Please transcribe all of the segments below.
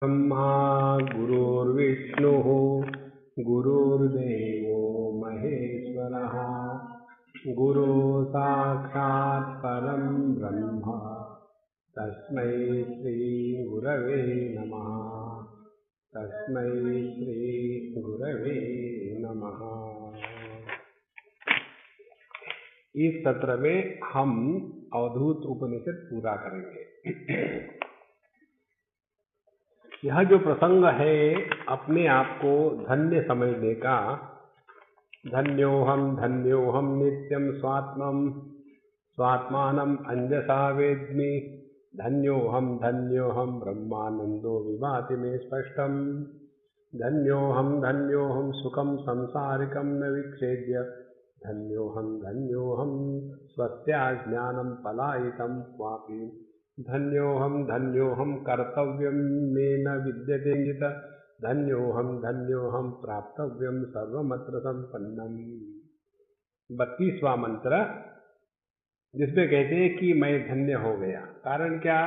ब्रह्मा गुरुर्विष्णुः गुरुर्देवो महेश्वरः गुरु साक्षात् परं ब्रह्म तस्मै श्री गुरवे नमः। तस्मै श्री गुरवे नमः। इस सत्र में हम अवधूत उपनिषद पूरा करेंगे। यह जो प्रसंग है अपने आप को धन्य समझने का, धन्योहम नित्यम स्वात्मानम अंजसा वेद्मि, धन्योहम ब्रह्मानंदो विभाति मे स्पष्टम, धन्योहम सुखम संसारिकम न विच्छेद्य, धन्योहम स्वस्या ज्ञानम पलायितम क्वापि, धन्योहम कर्तव्यम मे न विद्यते इंगित, धन्योहम प्राप्तव्यम सर्वमत्र संपन्नम। 32वां मंत्र, जिसमें कहते हैं कि मैं धन्य हो गया। कारण क्या?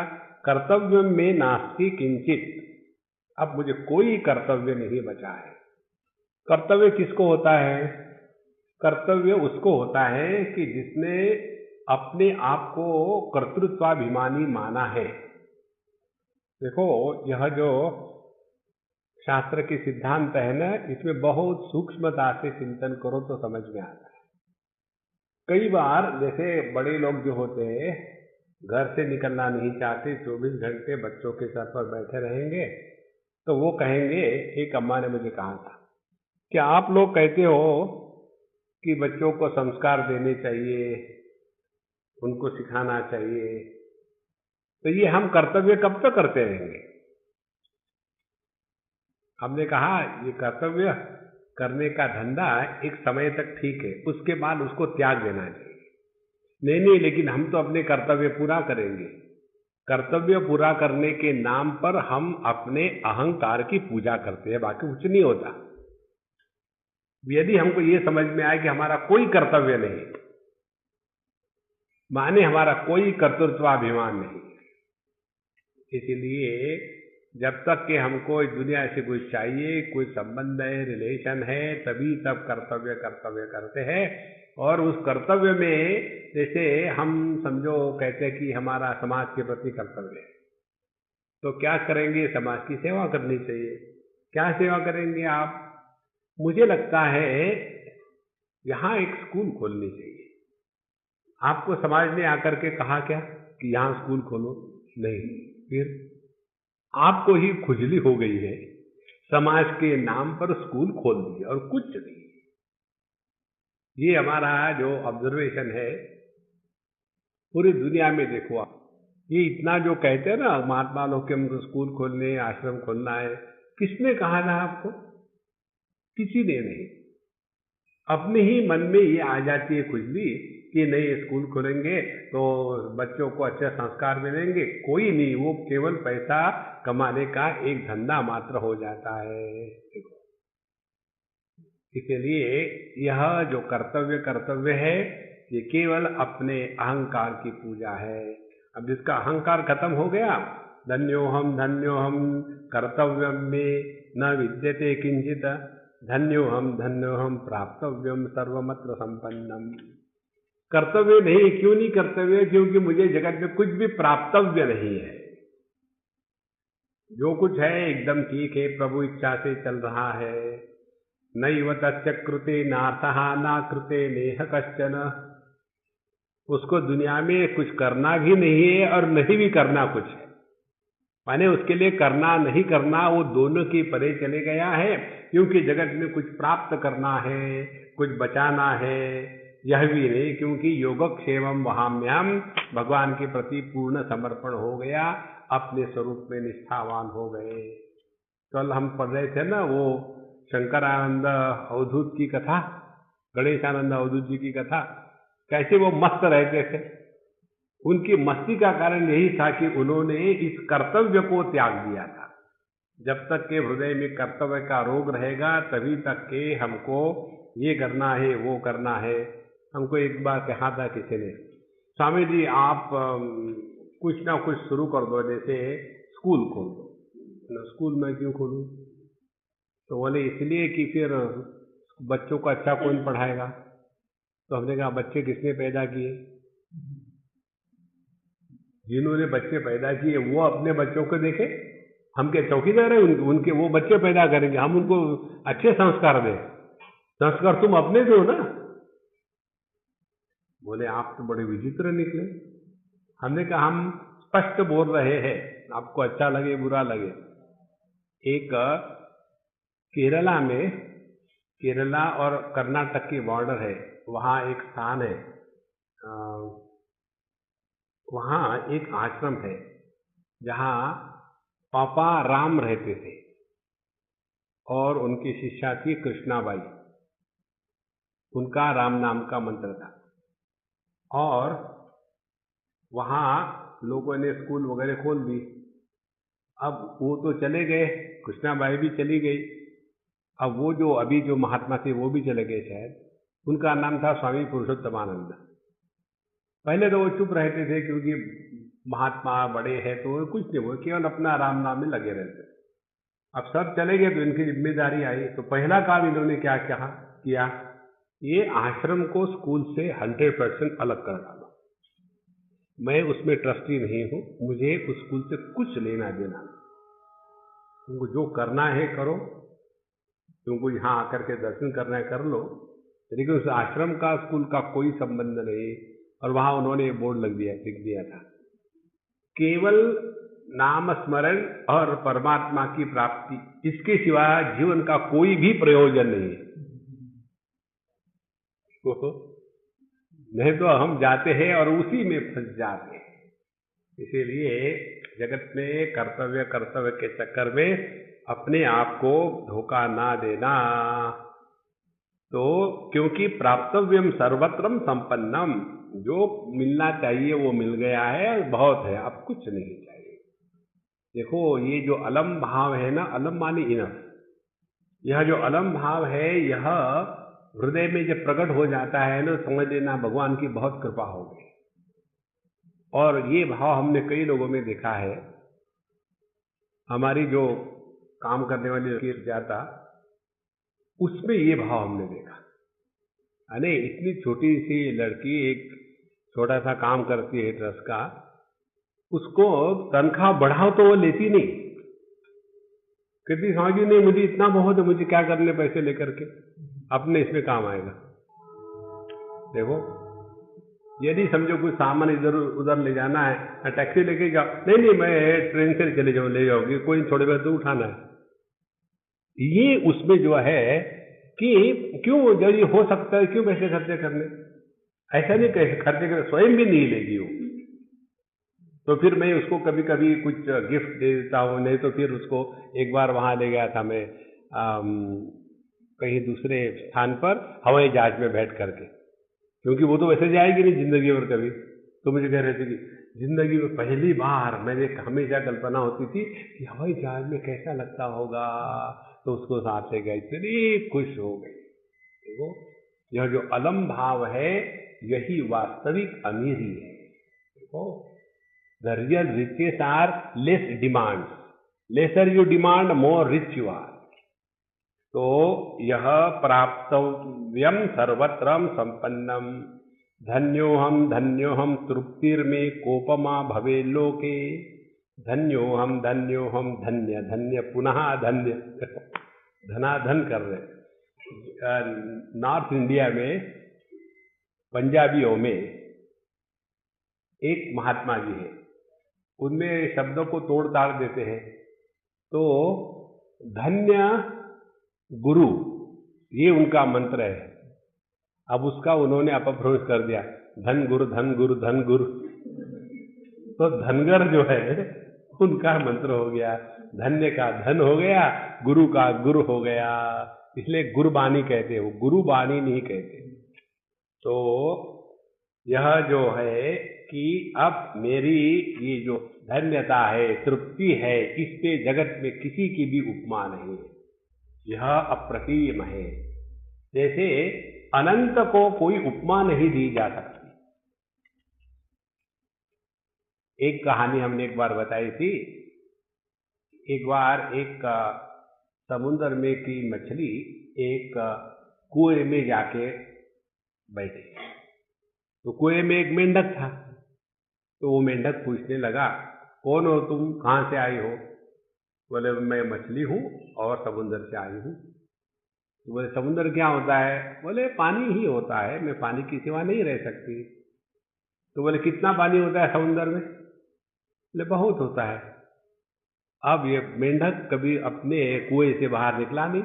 कर्तव्यम में नास्ति किंचित। अब मुझे कोई कर्तव्य नहीं बचा है। कर्तव्य किसको होता है? कर्तव्य उसको होता है कि जिसने अपने आप को कर्तृत्वाभिमानी माना है। देखो, यह जो शास्त्र के सिद्धांत है ना, इसमें बहुत सूक्ष्मता से चिंतन करो तो समझ में आता है। कई बार जैसे बड़े लोग जो होते हैं घर से निकलना नहीं चाहते, 24 घंटे बच्चों के सर पर बैठे रहेंगे, तो वो कहेंगे, एक अम्मा ने मुझे कहा था कि आप लोग कहते हो कि बच्चों को संस्कार देने चाहिए, उनको सिखाना चाहिए, तो ये हम कर्तव्य कब तक करते रहेंगे? हमने कहा ये कर्तव्य करने का धंधा एक समय तक ठीक है, उसके बाद उसको त्याग देना चाहिए। नहीं, लेकिन हम तो अपने कर्तव्य पूरा करेंगे। कर्तव्य पूरा करने के नाम पर हम अपने अहंकार की पूजा करते हैं, बाकी कुछ नहीं होता। यदि हमको ये समझ में आए कि हमारा कोई कर्तव्य नहीं, माने हमारा कोई कर्तृत्वाभिमान नहीं, इसलिए जब तक कि हमको इस दुनिया से कुछ चाहिए, कोई संबंध है, रिलेशन है, तभी तब कर्तव्य करते हैं। और उस कर्तव्य में जैसे हम समझो कहते हैं कि हमारा समाज के प्रति कर्तव्य है, तो क्या करेंगे? समाज की सेवा करनी चाहिए। क्या सेवा करेंगे आप? मुझे लगता है यहाँ एक स्कूल खोलनी चाहिए। आपको समाज ने आकर के कहा क्या कि यहाँ स्कूल खोलो? नहीं, फिर आपको ही खुजली हो गई है, समाज के नाम पर स्कूल खोल दिया और कुछ नहीं। ये हमारा जो ऑब्जर्वेशन है पूरी दुनिया में, देखो आप, ये इतना जो कहते हैं ना महात्मा लोग के हमको स्कूल खोलने, आश्रम खोलना है, किसने कहा था आपको? किसी ने नहीं। अपने ही मन में ये आ जाती है खुजली कि नहीं, स्कूल खोलेंगे तो बच्चों को अच्छे संस्कार मिलेंगे। कोई नहीं, वो केवल पैसा कमाने का एक धंधा मात्र हो जाता है। इसलिए यह जो कर्तव्य है, ये केवल अपने अहंकार की पूजा है। अब जिसका अहंकार खत्म हो गया, धन्योहम कर्तव्यम में न विद्यते किंचित, धन्योहम प्राप्तव्यम सर्वमत्र संपन्नम। कर्तव्य नहीं, क्यों नहीं कर्तव्य? क्योंकि मुझे जगत में कुछ भी प्राप्तव्य नहीं है। जो कुछ है एकदम ठीक है, प्रभु इच्छा से चल रहा है। नैव तस्य कृते नार्थः न कृते नेह कश्चन। उसको दुनिया में कुछ करना भी नहीं है और नहीं भी करना कुछ है। माने उसके लिए करना नहीं करना वो दोनों की परे चले गया है, क्योंकि जगत में कुछ प्राप्त करना है, कुछ बचाना है, यह भी नहीं। क्योंकि योगक्षेमम वहाम्यहम, भगवान के प्रति पूर्ण समर्पण हो गया, अपने स्वरूप में निष्ठावान हो गए। कल हम पढ़ रहे थे ना वो शंकरानंद अवधूत की कथा, गणेशानंद अवधूत जी की कथा, कैसे वो मस्त रहते थे। उनकी मस्ती का कारण यही था कि उन्होंने इस कर्तव्य को त्याग दिया था। जब तक के हृदय में कर्तव्य का रोग रहेगा, तभी तक के हमको ये करना है, वो करना है। हमको एक बार कहा था किसी ने, स्वामी जी आप कुछ ना कुछ शुरू कर दो, जैसे स्कूल खोल दो। स्कूल मैं क्यों खोलूं? तो बोले इसलिए कि फिर बच्चों को अच्छा कौन पढ़ाएगा। तो हमने कहा बच्चे किसने पैदा किए? जिन्होंने बच्चे पैदा किए वो अपने बच्चों को देखे। हम क्या चौकीदार हैं उनके? वो बच्चे पैदा करेंगे, हम उनको अच्छे संस्कार दें। संस्कार तुम अपने दो ना। बोले आप तो बड़े विचित्र निकले। हमने कहा हम स्पष्ट बोल रहे हैं, आपको अच्छा लगे बुरा लगे। एक केरला में, केरला और कर्नाटक की बॉर्डर है, वहाँ एक स्थान है, वहाँ एक आश्रम है जहाँ पापा राम रहते थे और उनकी शिष्या थी कृष्णाबाई। उनका राम नाम का मंत्र था। और वहाँ लोगों ने स्कूल वगैरह खोल दी। अब वो तो चले गए, कृष्णाबाई भी चली गई। अब वो जो अभी जो महात्मा थे वो भी चले गए शायद। उनका नाम था स्वामी पुरुषोत्तमानंद। पहले तो वो चुप रहते थे क्योंकि महात्मा बड़े हैं तो कुछ नहीं, वो केवल अपना राम नाम में लगे रहते। अब सब चले गए तो इनकी जिम्मेदारी आई। तो पहला काम इन्होंने क्या किया, ये आश्रम को स्कूल से 100% अलग कर डाला। मैं उसमें ट्रस्टी नहीं हूं, मुझे उस स्कूल से कुछ लेना देना नहीं। तुमको जो करना है करो, तुमको यहाँ आकर के दर्शन करना है कर लो, लेकिन उस आश्रम का स्कूल का कोई संबंध नहीं। और वहां उन्होंने बोर्ड लिख दिया था, केवल नाम स्मरण और परमात्मा की प्राप्ति, इसके सिवा जीवन का कोई भी प्रयोजन नहीं है। नहीं तो हम जाते हैं और उसी में फंस जाते हैं। इसीलिए जगत में कर्तव्य के चक्कर में अपने आप को धोखा ना देना। तो क्योंकि प्राप्तव्यम सर्वत्रम संपन्नम, जो मिलना चाहिए वो मिल गया है, बहुत है, अब कुछ नहीं चाहिए। देखो ये जो अलम भाव है ना, अलम माने इनफ, यह जो अलम भाव है यह हृदय में जब प्रकट हो जाता है ना, समझ लेना भगवान की बहुत कृपा हो गई। और ये भाव हमने कई लोगों में देखा है। हमारी जो काम करने वाली जाता, उसमें ये भाव हमने देखा। अरे इतनी छोटी सी लड़की एक छोटा सा काम करती है ट्रस्ट का, उसको तनख्वाह बढ़ाओ तो वो लेती नहीं। कहती समझी नहीं, मुझे इतना बहुत है, मुझे क्या करने पैसे लेकर के, अपने इसमें काम आएगा। देखो यदि समझो कुछ सामान इधर उधर ले जाना है, टैक्सी लेके जाओ, नहीं मैं ट्रेन से चले जाओ, ले जाओगी, कोई थोड़ी बहुत तो उठाना है। ये उसमें जो है कि क्यों, जब ये हो सकता है क्यों पैसे खर्चे करने, ऐसा नहीं कैसे खर्चे करने, स्वयं भी नहीं लेगी वो। तो फिर मैं उसको कभी कभी कुछ गिफ्ट दे देता हूँ, नहीं तो फिर उसको एक बार वहां ले गया था मैं कहीं दूसरे स्थान पर हवाई जहाज में बैठ करके, क्योंकि वो तो वैसे जाएगी नहीं जिंदगी भर कभी। तो मुझे कह रहे थे कि जिंदगी में पहली बार मैंने हमेशा कल्पना होती थी कि हवाई जहाज में कैसा लगता होगा, तो उसको साथ ले गई, इतनी खुश हो गई। देखो यह जो अलम भाव है यही वास्तविक अमीरी है। देखो the real riches are less demand, lesser you demand more rich you are. तो यह प्राप्तव्यम सर्वत्रम संपन्नम, धन्योहम तृप्तिर्मे कोपमा भवे लोके, धन्योहम धन्य धन्य पुनः धन्य, धनाधन कर रहे। नॉर्थ इंडिया में पंजाबियों में एक महात्मा जी है, उनमें शब्दों को तोड़ ताड़ देते हैं। तो धन्य गुरु ये उनका मंत्र है। अब उसका उन्होंने अपभ्रंश कर दिया, धन गुरु धन गुरु धन गुरु। तो धनगर जो है उनका मंत्र हो गया, धन्य का धन हो गया, गुरु का गुरु हो गया। इसलिए गुरबानी कहते हो, गुरुबानी नहीं कहते। तो यह जो है कि अब मेरी ये जो धन्यता है, तृप्ति है, इस पे जगत में किसी की भी उपमा नहीं है, यह अप्रतिम है। जैसे अनंत को कोई उपमा नहीं दी जा सकती। एक कहानी हमने एक बार बताई थी एक बार एक समुद्र में की मछली एक कुएं में जाके बैठी। तो कुएं में एक मेंढक था। तो वो मेंढक पूछने लगा, कौन हो तुम, कहाँ से आई हो? बोले, मैं मछली हूँ और समुद्र से आई हूँ। तो बोले, समुद्र क्या होता है? बोले, पानी ही होता है, मैं पानी की सिवा नहीं रह सकती। तो बोले, कितना पानी होता है समुद्र में? बोले, बहुत होता है। अब ये मेंढक कभी अपने कुएं से बाहर निकला नहीं।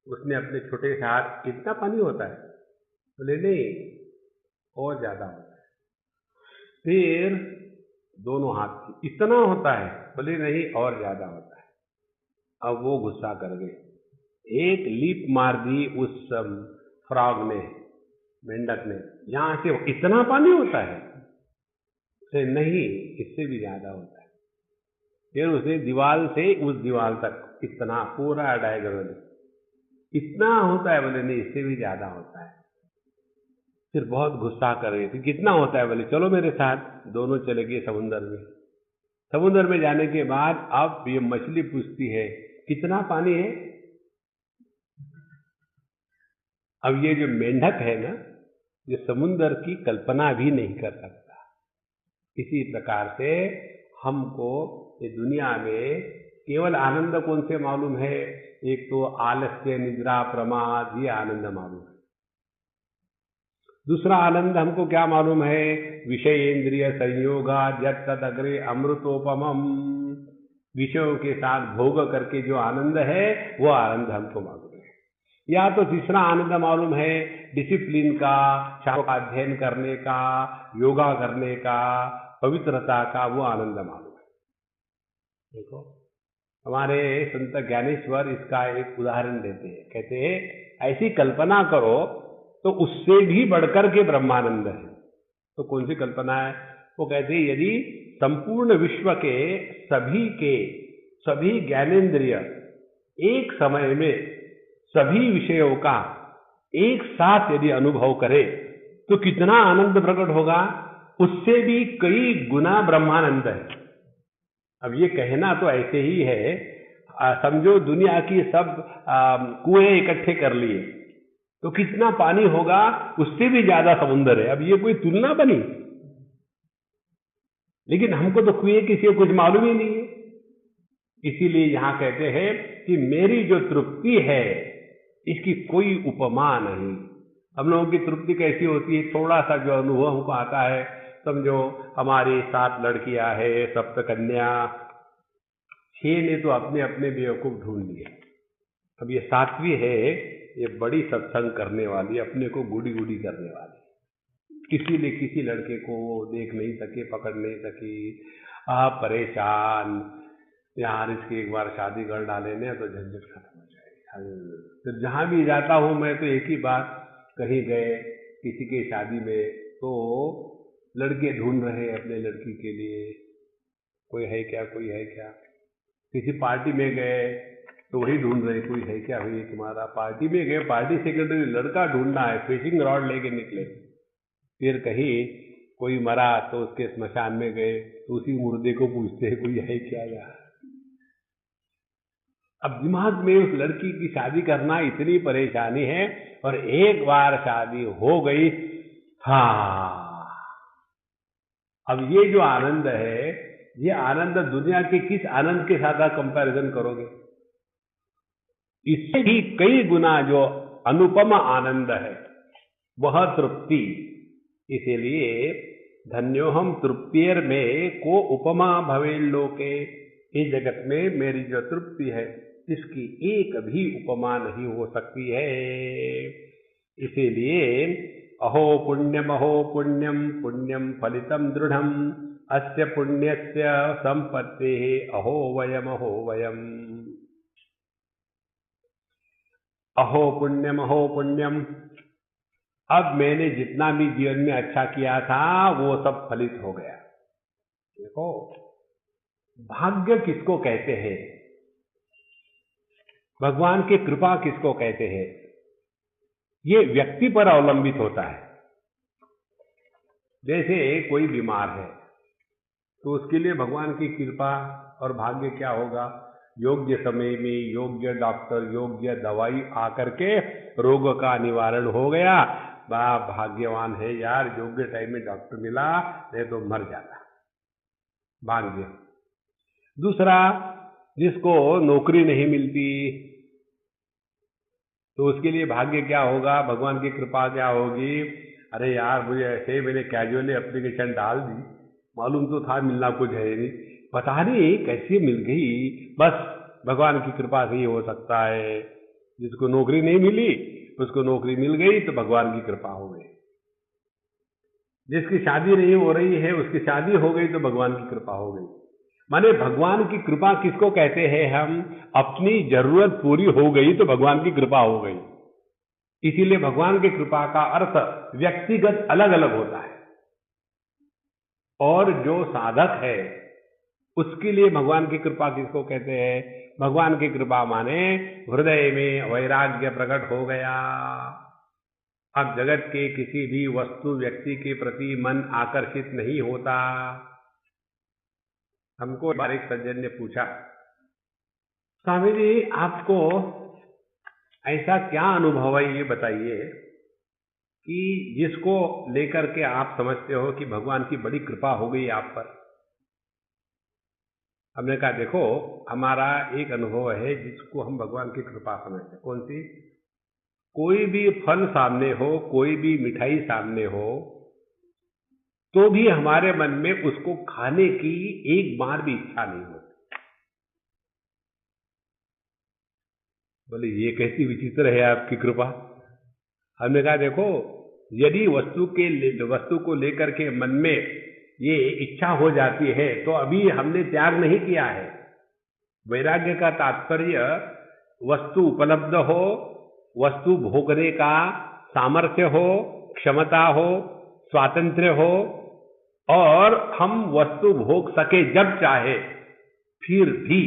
उसने अपने छोटे से हाथ, इतना पानी होता है? बोले, नहीं, और ज्यादा होता है। फिर दोनों हाथ, इतना होता है? बोले, नहीं, और ज्यादा होता है। अब वो गुस्सा कर गए, एक लीप मार दी उस फ्रॉग ने, मेंढक ने, यहां से इतना पानी होता है? से नहीं, इससे भी ज्यादा होता है। फिर उसने दीवार से उस दीवार तक इतना पूरा डायग्राम, इतना होता है? बोले, नहीं, इससे भी ज्यादा होता है। फिर बहुत गुस्सा कर रहे थे, कितना होता है? बोले, चलो मेरे साथ। दोनों चले गए समुद्र में। समुद्र में जाने के बाद अब ये मछली पूछती है, कितना पानी है? अब ये जो मेंढक है ना, ये समुद्र की कल्पना भी नहीं कर सकता। इसी प्रकार से हमको ये दुनिया में केवल आनंद कौन से मालूम है? एक तो आलस्य, निद्रा, प्रमाद, ये आनंद मालूम है। दूसरा आनंद हमको क्या मालूम है? विषय इंद्रिय संयोगा जत तद अग्रे अमृतोपमम, विषयों के साथ भोग करके जो आनंद है वो आनंद हमको मालूम है। या तो तीसरा आनंद मालूम है, डिसिप्लिन का, शास्त्रों का अध्ययन करने का, योगा करने का, पवित्रता का, वो आनंद मालूम है। देखो, हमारे संत ज्ञानेश्वर इसका एक उदाहरण देते हैं। कहते हैं, ऐसी कल्पना करो तो उससे भी बढ़कर के ब्रह्मानंद है। तो कौन सी कल्पना है? वो कहते हैं, यदि संपूर्ण विश्व के सभी ज्ञानेंद्रिय एक समय में सभी विषयों का एक साथ यदि अनुभव करे तो कितना आनंद प्रकट होगा? उससे भी कई गुना ब्रह्मानंद है। अब ये कहना तो ऐसे ही है, समझो दुनिया की सब कुएं इकट्ठे कर लिए तो कितना पानी होगा? उससे भी ज्यादा समुद्र है। अब ये कोई तुलना बनी? लेकिन हमको तो कुएं किसी को कुछ मालूम ही नहीं है। इसीलिए यहां कहते हैं कि मेरी जो तृप्ति है इसकी कोई उपमा नहीं। हम लोगों की तृप्ति कैसी होती है? थोड़ा सा जो अनुभव हमको आता है, समझो हमारी 7 लड़कियां है, 7 कन्या, 6 ने तो अपने अपने बेवकूफ ढूंढ लिए। अब ये 7वीं है, ये बड़ी सत्संग करने वाली, अपने को गुड़ी गुड़ी करने वाली। किसी ने किसी लड़के को देख नहीं सके, पकड़ नहीं सकी, परेशान, यार इसकी एक बार शादी कर डाले ने तो झंझट खत्म हो जाएगी। फिर जहां भी जाता हूं मैं तो एक ही बात, कहीं गए किसी के शादी में तो लड़के ढूंढ रहे हैं अपने लड़की के लिए, कोई है क्या, कोई है क्या। किसी पार्टी में गए तो वही ढूंढ रहे, कोई है क्या भाई तुम्हारा। पार्टी में गए, पार्टी सेक्रेटरी लड़का ढूंढना है, फिशिंग रॉड लेके निकले। फिर कहीं कोई मरा तो उसके स्मशान में गए तो उसी मुर्दे को पूछते हैं, कोई है क्या यार। अब दिमाग में उस लड़की की शादी करना इतनी परेशानी है, और एक बार शादी हो गई, हाँ, अब ये जो आनंद है, ये आनंद दुनिया के किस आनंद के साथ आप कंपैरिजन करोगे? इससे भी कई गुना जो अनुपम आनंद है वह तृप्ति। इसीलिए धन्योहम तृप्तियर में को उपमा भवे लोके, इस जगत में मेरी जो तृप्ति है इसकी एक भी उपमा नहीं हो सकती है। इसीलिए अहो पुण्यम पुण्यम फलितम दृढ़म अस्य पुण्यस्य संपत्ति अहो वयम अहो पुण्यम। अब मैंने जितना भी जीवन में अच्छा किया था वो सब फलित हो गया। देखो, भाग्य किसको कहते हैं? भगवान की कृपा किसको कहते हैं? ये व्यक्ति पर अवलंबित होता है। जैसे कोई बीमार है तो उसके लिए भगवान की कृपा और भाग्य क्या होगा? योग्य समय में योग्य डॉक्टर, योग्य दवाई आकर के रोग का निवारण हो गया। बड़ा भाग्यवान है यार, योग्य टाइम में डॉक्टर मिला, नहीं तो मर जाता। भाग्य। दूसरा, जिसको नौकरी नहीं मिलती तो उसके लिए भाग्य क्या होगा, भगवान की कृपा क्या होगी? अरे यार, मुझे ऐसे ही मैंने कैजुअली एप्लीकेशन डाल दी, मालूम तो था मिलना कुछ है नहीं, पता नहीं कैसे मिल गई, बस भगवान की कृपा से ही हो सकता है। जिसको नौकरी नहीं मिली उसको नौकरी मिल गई तो भगवान की कृपा हो गई। जिसकी शादी नहीं हो रही है उसकी शादी हो गई तो भगवान की कृपा हो गई। माने भगवान की कृपा किसको कहते हैं हम? अपनी जरूरत पूरी हो गई तो भगवान की कृपा हो गई। इसीलिए भगवान की कृपा का अर्थ व्यक्तिगत अलग अलग होता है, और जो साधक है उसके लिए भगवान की कृपा किसको कहते हैं? भगवान की कृपा माने हृदय में वैराग्य प्रकट हो गया। अब जगत के किसी भी वस्तु व्यक्ति के प्रति मन आकर्षित नहीं होता। हमको एक सज्जन ने पूछा, स्वामी जी आपको ऐसा क्या अनुभव है, ये बताइए कि जिसको लेकर के आप समझते हो कि भगवान की बड़ी कृपा हो गई आप पर। हमने कहा देखो, हमारा एक अनुभव है जिसको हम भगवान की कृपा समझते हैं। कौन सी? कोई भी फल सामने हो, कोई भी मिठाई सामने हो, तो भी हमारे मन में उसको खाने की एक बार भी इच्छा नहीं होती। बोले ये कैसी विचित्र है आपकी कृपा। हमने कहा देखो, यदि वस्तु को लेकर के मन में ये इच्छा हो जाती है तो अभी हमने त्याग नहीं किया है। वैराग्य का तात्पर्य वस्तु उपलब्ध हो, वस्तु भोगने का सामर्थ्य हो, क्षमता हो, स्वातंत्र्य हो, और हम वस्तु भोग सके जब चाहे। फिर भी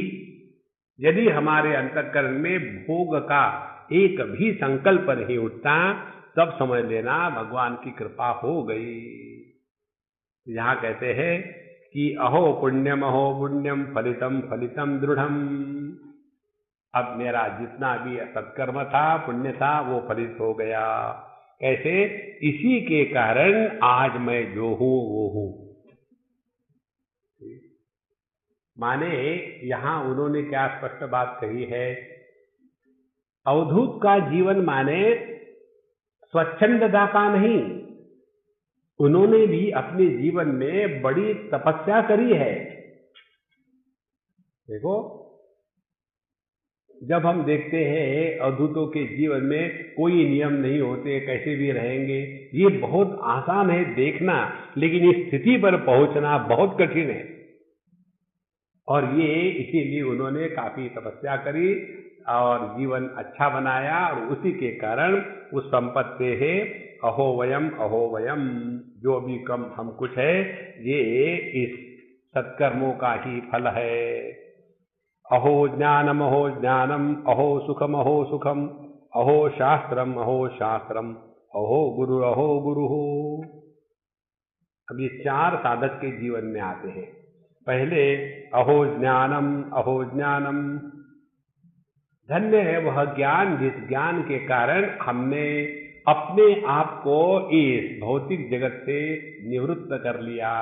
यदि हमारे अंतःकरण में भोग का एक भी संकल्प नहीं उठता, तब समझ लेना भगवान की कृपा हो गई। यहां कहते हैं कि अहो पुण्यम फलितम फलितम दृढ़म। अब मेरा जितना भी सत्कर्म था, पुण्य था, वो फलित हो गया। कैसे? इसी के कारण आज मैं जो हूं वो हूं। माने यहां उन्होंने क्या स्पष्ट बात कही है? अवधूत का जीवन माने स्वच्छंदता का नहीं, उन्होंने भी अपने जीवन में बड़ी तपस्या करी है। देखो, जब हम देखते हैं अवधूतों के जीवन में कोई नियम नहीं होते, कैसे भी रहेंगे, ये बहुत आसान है देखना, लेकिन इस स्थिति पर पहुंचना बहुत कठिन है। और ये इसीलिए उन्होंने काफी तपस्या करी और जीवन अच्छा बनाया, और उसी के कारण उस संपत्ति है अहो वयम, जो भी कम हम कुछ है, ये इस सत्कर्मों का ही फल है। अहो ज्ञानम अहो सुखम अहो शास्त्रम अहो गुरु। अब ये चार साधक के जीवन में आते हैं। पहले अहो ज्ञानम, धन्य है वह ज्ञान जिस ज्ञान के कारण हमने अपने आप को इस भौतिक जगत से निवृत्त कर लिया।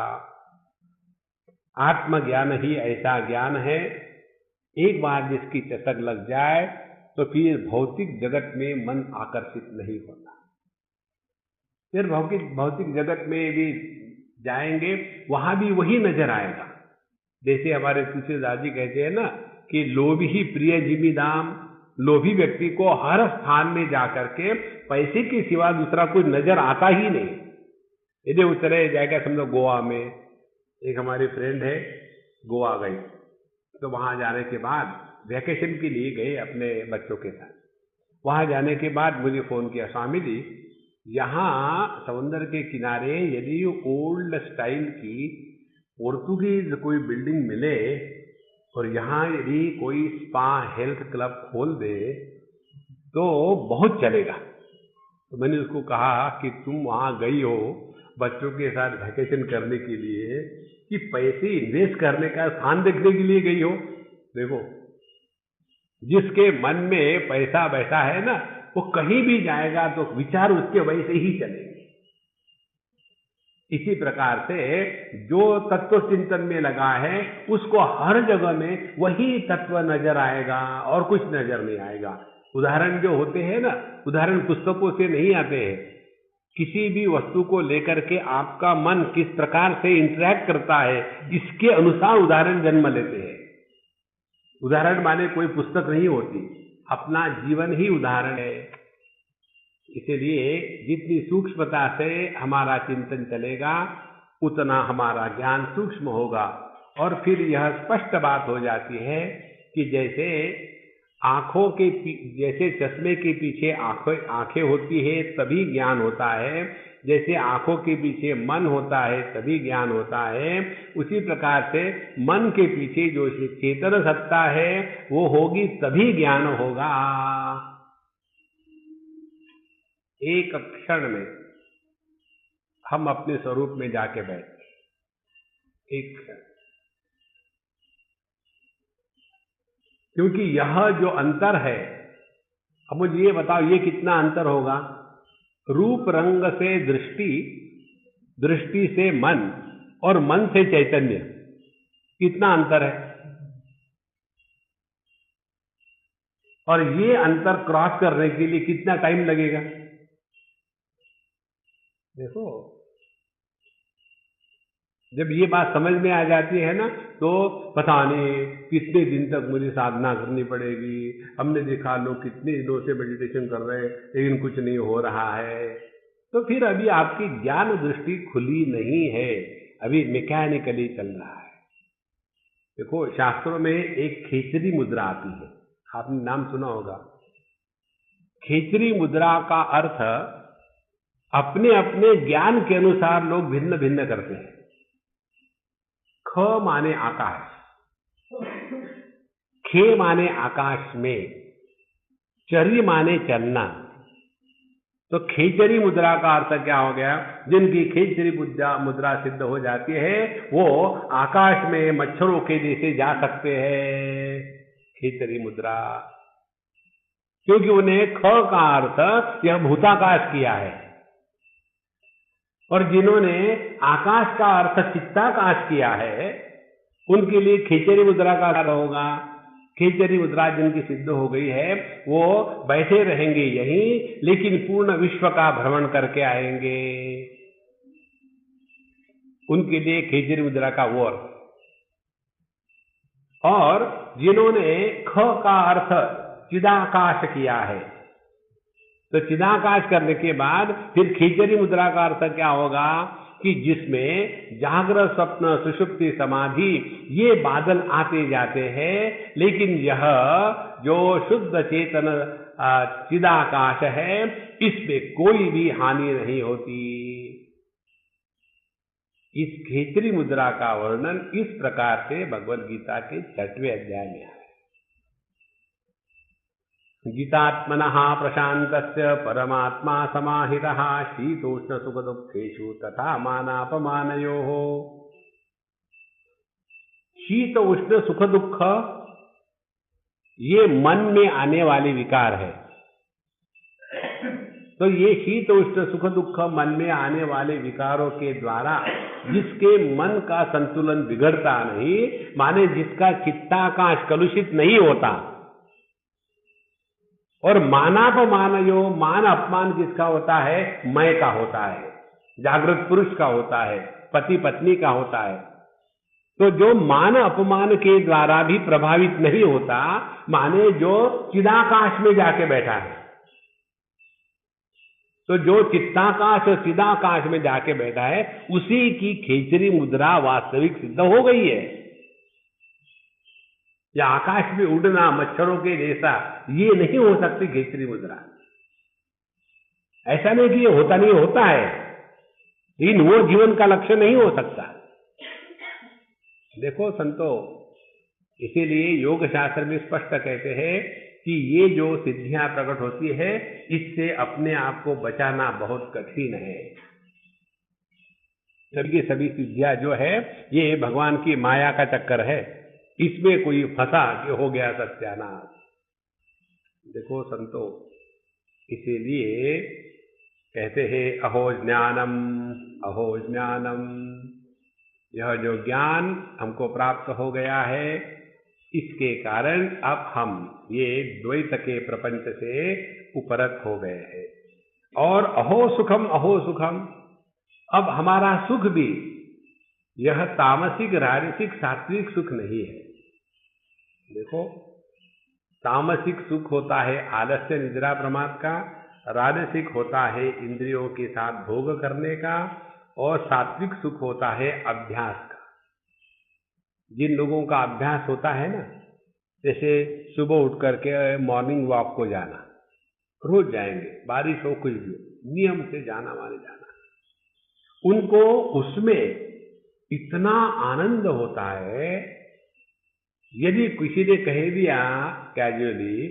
आत्मज्ञान ही ऐसा ज्ञान है, एक बार जिसकी चटक लग जाए तो फिर भौतिक जगत में मन आकर्षित नहीं होता। फिर भौतिक जगत में भी जाएंगे, वहां भी वही नजर आएगा। जैसे हमारे तुलसीदास जी कहते हैं ना कि लोभी ही प्रिय जिमी दाम। लोभी व्यक्ति को हर स्थान में जाकर के पैसे के सिवा दूसरा कोई नजर आता ही नहीं। यदि उतरे जाएगा, समझो गोवा में एक हमारी फ्रेंड है, गोवा गई, तो वहां जाने के बाद वैकेशन के लिए गए अपने बच्चों के साथ। वहां जाने के बाद मुझे फोन किया, स्वामी जी यहाँ समुद्र के किनारे यदि ओल्ड स्टाइल की पोर्तुगीज कोई बिल्डिंग मिले और यहाँ यदि कोई स्पा हेल्थ क्लब खोल दे तो बहुत चलेगा। तो मैंने उसको कहा कि तुम वहां गई हो बच्चों के साथ वैकेशन करने के लिए कि पैसे इन्वेस्ट करने का स्थान देखने के लिए गई हो? देखो, जिसके मन में पैसा बैठा है ना, वो कहीं भी जाएगा तो विचार उसके वैसे ही चलेंगे। इसी प्रकार से जो तत्व चिंतन में लगा है उसको हर जगह में वही तत्व नजर आएगा और कुछ नजर नहीं आएगा। उदाहरण जो होते हैं ना, उदाहरण पुस्तकों से नहीं आते हैं। किसी भी वस्तु को लेकर के आपका मन किस प्रकार से इंटरैक्ट करता है, इसके अनुसार उदाहरण जन्म लेते हैं। उदाहरण माने कोई पुस्तक नहीं होती, अपना जीवन ही उदाहरण है। इसलिए जितनी सूक्ष्मता से हमारा चिंतन चलेगा उतना हमारा ज्ञान सूक्ष्म होगा। और फिर यह स्पष्ट बात हो जाती है कि जैसे जैसे चश्मे के पीछे आंखें होती है तभी ज्ञान होता है, जैसे आंखों के पीछे मन होता है तभी ज्ञान होता है, उसी प्रकार से मन के पीछे जो चेतन सत्ता है वो होगी तभी ज्ञान होगा। एक क्षण में हम अपने स्वरूप में जाके बैठे, एक क्षण। क्योंकि यह जो अंतर है, अब मुझे ये बताओ ये कितना अंतर होगा? रूप रंग से दृष्टि, दृष्टि से मन और मन से चैतन्य, कितना अंतर है? और ये अंतर क्रॉस करने के लिए कितना टाइम लगेगा? देखो, जब ये बात समझ में आ जाती है ना, तो पता नहीं कितने दिन तक मुझे साधना करनी पड़ेगी। हमने देखा लोग कितने दिनों से मेडिटेशन कर रहे हैं लेकिन कुछ नहीं हो रहा है। तो फिर अभी आपकी ज्ञान दृष्टि खुली नहीं है, अभी मैकेनिकली चल रहा है। देखो, शास्त्रों में एक खेचरी मुद्रा आती है, आपने नाम सुना होगा। खेचरी मुद्रा का अर्थ अपने अपने ज्ञान के अनुसार लोग भिन्न भिन्न करते हैं। ख माने आकाश, खे माने आकाश में, चरी माने चलना। तो खेचरी मुद्रा का अर्थ क्या हो गया? जिनकी खेचरी मुद्रा सिद्ध हो जाती है वो आकाश में मच्छरों के जैसे जा सकते हैं। खेचरी मुद्रा, क्योंकि उन्हें ख का अर्थ यह भूताकाश किया है। और जिन्होंने आकाश का अर्थ चित्ताकाश किया है उनके लिए खेचरी मुद्रा का अर्थ होगा। खेचरी मुद्रा जिनकी सिद्ध हो गई है वो बैठे रहेंगे यहीं, लेकिन पूर्ण विश्व का भ्रमण करके आएंगे। उनके लिए खेचरी मुद्रा का वो अर्थ। और जिन्होंने ख का अर्थ चिदाकाश किया है, तो चिदाकाश करने के बाद फिर खेचरी मुद्रा का अर्थ क्या होगा कि जिसमें जागृत स्वप्न सुषुप्ति समाधि ये बादल आते जाते हैं, लेकिन यह जो शुद्ध चेतन चिदाकाश है इसमें कोई भी हानि नहीं होती। इस खेचरी मुद्रा का वर्णन इस प्रकार से भगवद गीता के 6वें अध्याय में है। जितात्मनः प्रशान्तस्य परमात्मा समाहितः शीतोष्ण सुख दुखेषु तथा मानापमानयोः। शीत उष्ण सुख दुख ये मन में आने वाले विकार है। तो ये शीत उष्ण सुख दुख मन में आने वाले विकारों के द्वारा जिसके मन का संतुलन बिगड़ता नहीं, माने जिसका चित्ताकाश कलुषित नहीं होता, और मानापमानयो मान अपमान जिसका होता है मैं का होता है, जागृत पुरुष का होता है, पति पत्नी का होता है, तो जो मान अपमान के द्वारा भी प्रभावित नहीं होता, माने जो चिदाकाश में जाके बैठा है। तो जो चित्ताकाश और चिदाकाश में जाके बैठा है उसी की खेचरी मुद्रा वास्तविक सिद्ध हो गई है। या आकाश में उड़ना मच्छरों के जैसा ये नहीं हो सकती खेचरी मुद्रा। ऐसा नहीं कि ये होता नहीं, होता है, लेकिन वो जीवन का लक्ष्य नहीं हो सकता। देखो संतो, इसीलिए योग शास्त्र में स्पष्ट कहते हैं कि ये जो सिद्धियां प्रकट होती है इससे अपने आप को बचाना बहुत कठिन है। सभी सभी सिद्धियां जो है ये भगवान की माया का चक्कर है, इसमें कोई फंसा कि हो गया सत्यानाश। देखो संतो, इसीलिए कहते हैं अहो ज्ञानम, अहो ज्ञानम। यह जो ज्ञान हमको प्राप्त हो गया है, इसके कारण अब हम ये द्वैत के प्रपंच से उपरत हो गए हैं। और अहो सुखम, अहो सुखम, अब हमारा सुख भी यह तामसिक, राजसिक, सात्विक सुख नहीं है। देखो, तामसिक सुख होता है आलस्य, निद्रा, प्रमाद का, राजसिक होता है इंद्रियों के साथ भोग करने का, और सात्विक सुख होता है अभ्यास का। जिन लोगों का अभ्यास होता है ना, जैसे सुबह उठ करके मॉर्निंग वॉक को जाना, रोज जाएंगे, बारिश हो कुछ भी, नियम से जाना माने जाना, उनको उसमें इतना आनंद होता है। यदि किसी ने कह दिया कैजुअली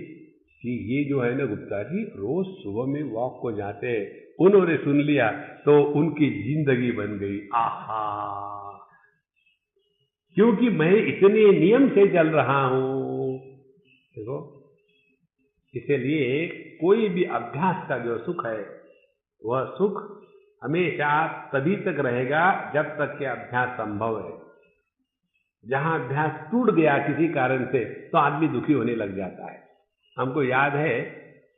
कि ये जो है ना गुप्ता जी रोज सुबह में वॉक को जाते, उन्होंने सुन लिया तो उनकी जिंदगी बन गई। आहा, क्योंकि मैं इतने नियम से चल रहा हूं। देखो, इसलिए कोई भी अभ्यास का जो सुख है, वह सुख हमेशा तभी तक रहेगा जब तक कि अभ्यास संभव है। जहां अभ्यास टूट गया किसी कारण से, तो आदमी दुखी होने लग जाता है। हमको याद है,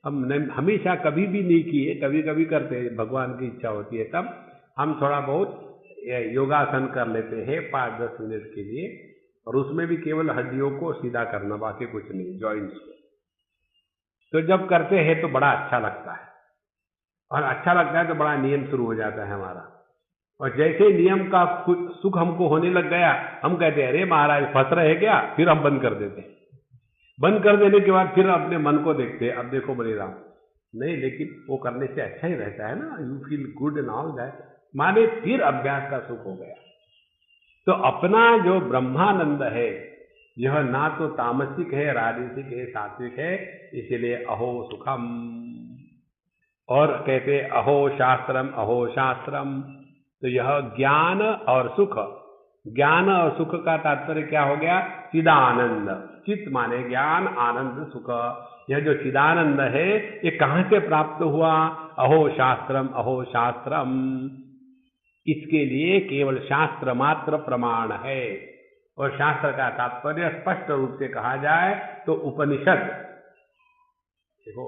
हम हमेशा कभी भी नहीं किए, कभी कभी करते हैं, भगवान की इच्छा होती है तब हम थोड़ा बहुत योगासन कर लेते हैं 5-10 मिनट के लिए, और उसमें भी केवल हड्डियों को सीधा करना, बाकी कुछ नहीं, जॉइंट्स को। तो जब करते हैं तो बड़ा अच्छा लगता है, और अच्छा लगता है तो बड़ा नियम शुरू हो जाता है हमारा। और जैसे नियम का सुख हमको होने लग गया, हम कहते हैं अरे महाराज फंस रहे क्या, फिर हम बंद कर देते हैं। बंद कर देने के बाद फिर अपने मन को देखते हैं, अब देखो बलिराम नहीं, लेकिन वो करने से अच्छा ही रहता है ना, you feel good and all that, माने फिर अभ्यास का सुख हो गया। तो अपना जो ब्रह्मानंद है, यह ना तो तामसिक है, राजसिक है, सात्विक है, इसीलिए अहो सुखम। और कहते अहो शास्त्रम, अहो शास्त्रम। तो यह ज्ञान और सुख, ज्ञान और सुख का तात्पर्य क्या हो गया? चिदानंद। चित माने ज्ञान, आनंद सुख। यह जो चिदानंद है ये कहां से प्राप्त हुआ? अहो शास्त्रम, अहो शास्त्रम। इसके लिए केवल शास्त्र मात्र प्रमाण है। और शास्त्र का तात्पर्य स्पष्ट रूप से कहा जाए तो उपनिषद। देखो,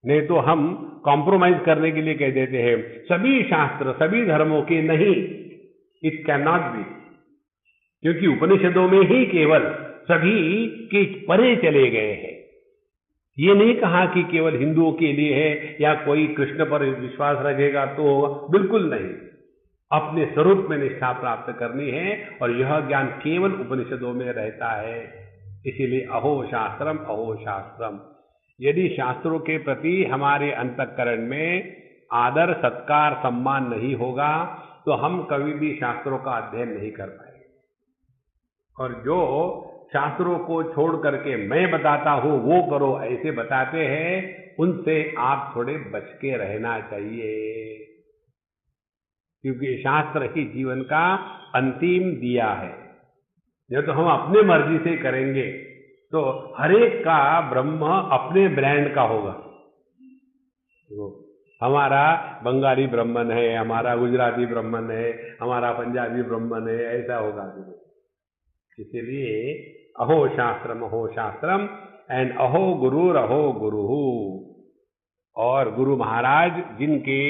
नहीं तो हम कॉम्प्रोमाइज करने के लिए कह देते हैं सभी शास्त्र सभी धर्मों के नहीं, इट कैन नॉट बी, क्योंकि उपनिषदों में ही केवल सभी के परे चले गए हैं। ये नहीं कहा कि केवल हिंदुओं के लिए है या कोई कृष्ण पर विश्वास रखेगा तो, बिल्कुल नहीं। अपने स्वरूप में निष्ठा प्राप्त करनी है और यह ज्ञान केवल उपनिषदों में रहता है। इसीलिए अहो शास्त्रम, अहो शास्त्रम। यदि शास्त्रों के प्रति हमारे अंतःकरण में आदर, सत्कार, सम्मान नहीं होगा तो हम कभी भी शास्त्रों का अध्ययन नहीं कर पाएंगे। और जो शास्त्रों को छोड़ करके मैं बताता हूं वो करो ऐसे बताते हैं, उनसे आप थोड़े बच के रहना चाहिए, क्योंकि शास्त्र ही जीवन का अंतिम दिया है। जब तो हम अपने मर्जी से करेंगे तो हरेक का ब्रह्म अपने ब्रांड का होगा। तो हमारा बंगाली ब्राह्मण है, हमारा गुजराती ब्राह्मण है, हमारा पंजाबी ब्राह्मण है, ऐसा होगा। इसलिए अहो शास्त्रम, अहो शास्त्रम एंड अहो गुरुर, अहो गुरु। और गुरु महाराज जिनके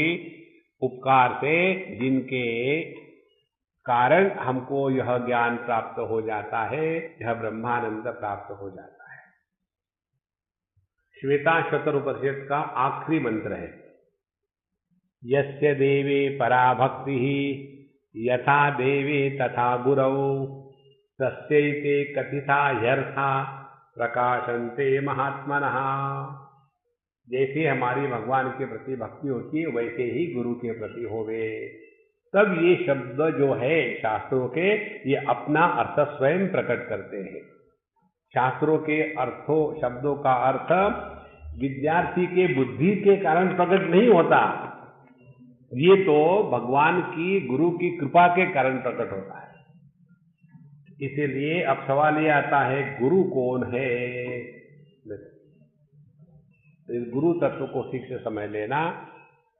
उपकार से, जिनके कारण हमको यह ज्ञान प्राप्त हो जाता है, यह ब्रह्मानंद प्राप्त हो जाता है। श्वेताश्वतर उपनिषद का आखिरी मंत्र है, यस्य देवे परा भक्ति यथा देवे तथा गुरौ तस्यैते कथिता ह्यर्था प्रकाशन्ते महात्मनः। जैसे हमारी भगवान के प्रति भक्ति होती है वैसे ही गुरु के प्रति होवे। तब ये शब्द जो है शास्त्रों के, ये अपना अर्थ स्वयं प्रकट करते हैं। शास्त्रों के अर्थों, शब्दों का अर्थ विद्यार्थी के बुद्धि के कारण प्रकट नहीं होता, ये तो भगवान की, गुरु की कृपा के कारण प्रकट होता है। इसीलिए अब सवाल ये आता है गुरु कौन है? इस गुरु तत्व को ठीक से समझ लेना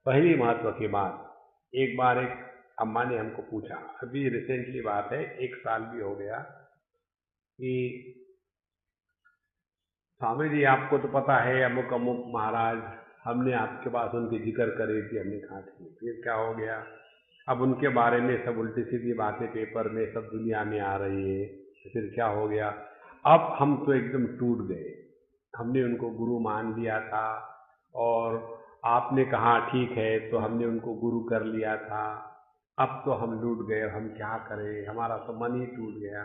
पहली महत्व की बात। एक बार एक अम्मा ने हमको पूछा, अभी रिसेंटली बात है, 1 साल भी हो गया, कि स्वामी जी आपको तो पता है अमुक अमुक महाराज, हमने आपके पास उनकी जिक्र करे थी, हमने कहा थी, फिर क्या हो गया? अब उनके बारे में सब उल्टी सीधी बातें पेपर में सब दुनिया में आ रही है, फिर क्या हो गया? अब हम तो एकदम टूट गए। हमने उनको गुरु मान लिया था और आपने कहा ठीक है तो हमने उनको गुरु कर लिया था, अब तो हम लूट गए, हम क्या करें, हमारा तो मन ही टूट गया।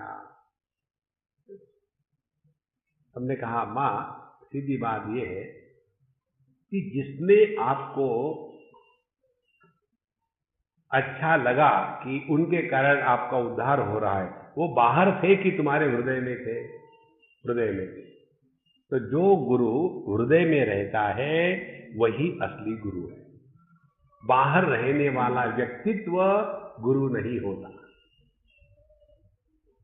हमने कहा माँ, सीधी बात यह है कि जिसने आपको अच्छा लगा कि उनके कारण आपका उद्धार हो रहा है, वो बाहर थे कि तुम्हारे हृदय में थे? हृदय में थे। तो जो गुरु हृदय में रहता है वही असली गुरु है। बाहर रहने वाला व्यक्तित्व गुरु नहीं होता।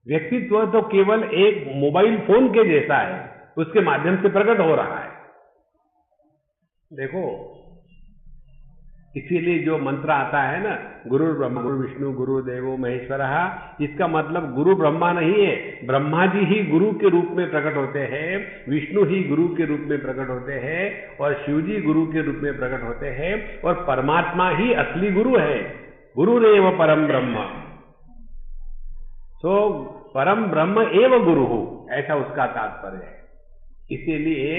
व्यक्तित्व तो केवल एक मोबाइल फोन के जैसा है, उसके माध्यम से प्रकट हो रहा है। देखो, इसीलिए जो मंत्र आता है ना, गुरु ब्रह्मा गुरु विष्णु गुरु देवो महेश्वरः, इसका मतलब गुरु ब्रह्मा नहीं है, ब्रह्मा जी ही गुरु के रूप में प्रकट होते हैं, विष्णु ही गुरु के रूप में प्रकट होते हैं और शिव जी गुरु के रूप में प्रकट होते हैं, और परमात्मा ही असली गुरु है। गुरुरेव परम ब्रह्म, सो परम ब्रह्म एव गुरु, ऐसा उसका तात्पर्य है। इसीलिए